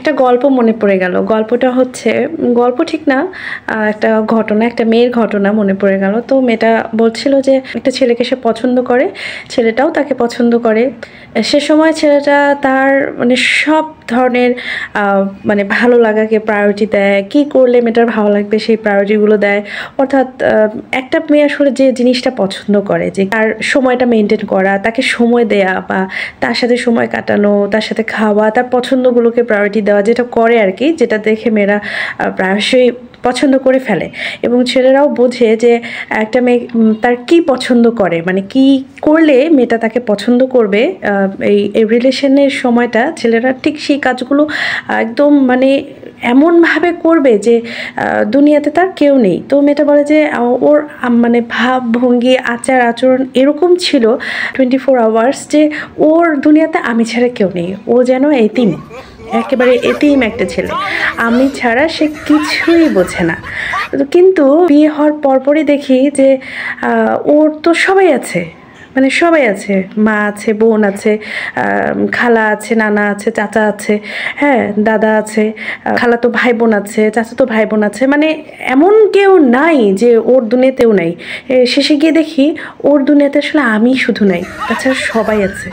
একটা গল্প মনে পড়ে গেল। গল্পটা হচ্ছে, গল্প ঠিক না, একটা ঘটনা, একটা মেয়ের ঘটনা মনে পড়ে গেল। তো মেয়েটা বলছিল যে একটা ছেলেকে সে পছন্দ করে, ছেলেটাও তাকে পছন্দ করে। সে সময় ছেলেটা তার মানে সব ধরনের মানে ভালো লাগাকে প্রায়োরিটি দেয়, কি করলে মেয়েটার ভালো লাগবে সেই প্রায়োরিটিগুলো দেয়। অর্থাৎ একটা মেয়ে আসলে যে জিনিসটা পছন্দ করে, যে তার সময়টা মেনটেন করা, তাকে সময় দেয়া বা তার সাথে সময় কাটানো, তার সাথে খাওয়া, তার পছন্দগুলোকে প্রায়োরিটি দেওয়া, যেটা করে আর কি, যেটা দেখে মেয়েরা প্রায়শই পছন্দ করে ফেলে। এবং ছেলেরাও বোঝে যে একটা মেয়ে তার কি পছন্দ করে, মানে কি করলে মেয়েটা তাকে পছন্দ করবে। এই রিলেশনের সময়টা ছেলেরা ঠিক সেই কাজগুলো একদম মানে এমনভাবে করবে যে দুনিয়াতে তার কেউ নেই। তো মেয়েটা বলে যে ওর মানে ভাবভঙ্গি, আচার আচরণ এরকম ছিল 24 আওয়ার্স, যে ওর দুনিয়াতে আমি ছাড়া কেউ নেই, ও যেন এতিম, একেবারে এতিম একটা ছেলে, আমি ছাড়া সে কিছুই বোঝে না। কিন্তু বিয়ে হওয়ার পরপরই দেখি যে ওর তো সবাই আছে, মানে সবাই আছে, মা আছে, বোন আছে, খালা আছে, নানা আছে, চাচা আছে, হ্যাঁ দাদা আছে, খালাতো ভাই বোন আছে, চাচাতো ভাই বোন আছে, মানে এমন কেউ নাই যে ওর দুনিয়াতেও নাই। শেষে গিয়ে দেখি ওর দুনিয়াতে আসলে আমি শুধু নাই, তাছাড়া সবাই আছে।